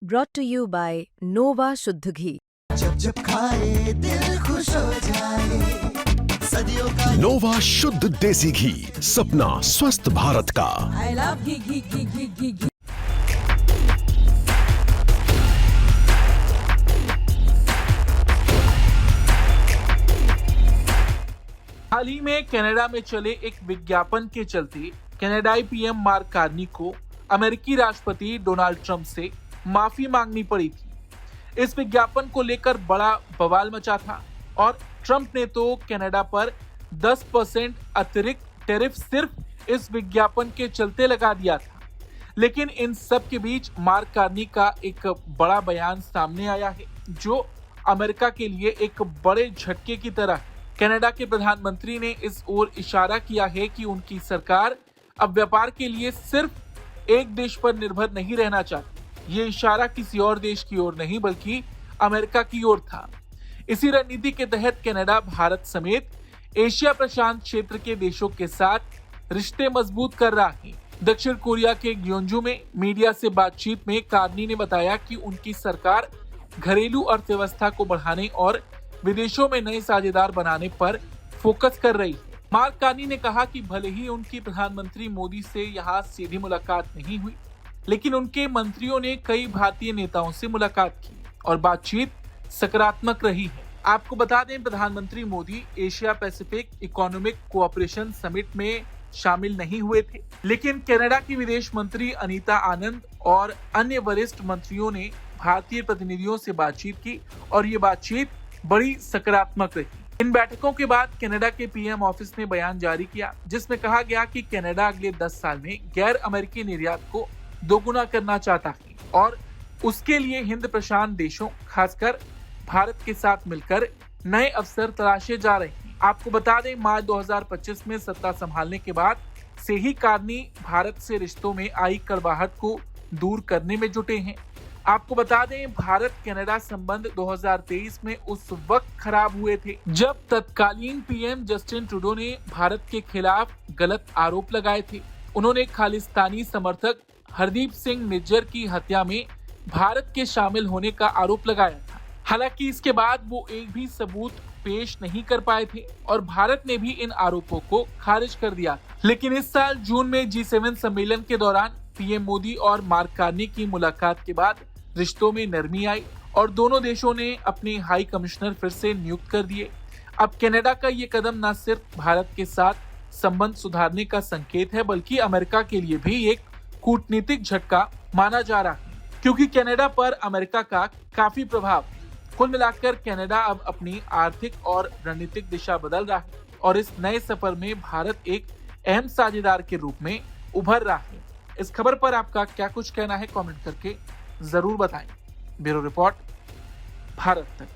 brought to you by Nova शुद्ध घी। जब जब खाए दिल खुश हो जाए, सदियों का नोवा शुद्ध देसी घी, सपना स्वस्थ भारत का। I love घी। हाल ही में कनाडा में चले एक विज्ञापन के चलते कनाडाई पीएम मार्क कार्नी को अमेरिकी राष्ट्रपति डोनाल्ड ट्रंप से माफी मांगनी पड़ी थी। इस विज्ञापन को लेकर बड़ा बवाल मचा था और ट्रंप ने तो कनाडा पर 10% अतिरिक्त टैरिफ सिर्फ इस विज्ञापन के चलते लगा दिया था। लेकिन इन सब के बीच मार्क कार्नी का एक बड़ा बयान सामने आया है जो अमेरिका के लिए एक बड़े झटके की तरह है। कनाडा के प्रधानमंत्री ने इस ओर इशारा किया है कि उनकी सरकार अब व्यापार के लिए सिर्फ एक देश पर निर्भर नहीं रहना चाहती। ये इशारा किसी और देश की ओर नहीं बल्कि अमेरिका की ओर था। इसी रणनीति के तहत कनाडा भारत समेत एशिया प्रशांत क्षेत्र के देशों के साथ रिश्ते मजबूत कर रहा है। दक्षिण कोरिया के ग्योंजू में मीडिया से बातचीत में कार्नी ने बताया कि उनकी सरकार घरेलू अर्थव्यवस्था को बढ़ाने और विदेशों में नए साझेदार बनाने पर फोकस कर रही है। मार्क कार्नी ने कहा कि भले ही उनकी प्रधानमंत्री मोदी से यहाँ सीधी मुलाकात नहीं हुई, लेकिन उनके मंत्रियों ने कई भारतीय नेताओं से मुलाकात की और बातचीत सकारात्मक रही है। आपको बता दें, प्रधानमंत्री Modi Asia Pacific economic cooperation summit में शामिल नहीं हुए थे, लेकिन कनाडा की विदेश मंत्री अनीता आनंद और अन्य वरिष्ठ मंत्रियों ने भारतीय प्रतिनिधियों से बातचीत की और ये बातचीत बड़ी सकारात्मक रही। इन बैठकों के बाद कनाडा के पीएम ऑफिस ने बयान जारी किया जिसमें कहा गया कि कनाडा अगले 10 साल में गैर अमेरिकी निर्यात को दोगुना करना चाहता है और उसके लिए हिंद प्रशांत देशों खासकर भारत के साथ मिलकर नए अवसर तलाशे जा रहे हैं। आपको बता दें, मार्च 2025 में सत्ता संभालने के बाद से ही कार्नी भारत से रिश्तों में आई कड़वाहट को दूर करने में जुटे हैं। आपको बता दें, भारत कनाडा संबंध 2023 में उस वक्त खराब हुए थे जब तत्कालीन पीएम जस्टिन ट्रूडो ने भारत के खिलाफ गलत आरोप लगाए थे। उन्होंने खालिस्तानी समर्थक हरदीप सिंह निज्जर की हत्या में भारत के शामिल होने का आरोप लगाया था। हालांकि इसके बाद वो एक भी सबूत पेश नहीं कर पाए थे और भारत ने भी इन आरोपों को खारिज कर दिया। लेकिन इस साल जून में G7 सम्मेलन के दौरान पीएम मोदी और मार्क कार्नी की मुलाकात के बाद रिश्तों में नरमी आई और दोनों देशों ने अपने हाई कमिश्नर फिर से नियुक्त कर दिए। अब कनाडा का ये कदम न सिर्फ भारत के साथ संबंध सुधारने का संकेत है बल्कि अमेरिका के लिए भी एक कूटनीतिक झटका माना जा रहा है, क्योंकि कनाडा पर अमेरिका का काफी प्रभाव है। कुल मिलाकर कनाडा अब अपनी आर्थिक और रणनीतिक दिशा बदल रहा है और इस नए सफर में भारत एक अहम साझेदार के रूप में उभर रहा है। इस खबर पर आपका क्या कुछ कहना है, कमेंट करके जरूर बताएं। ब्यूरो रिपोर्ट, भारत तक।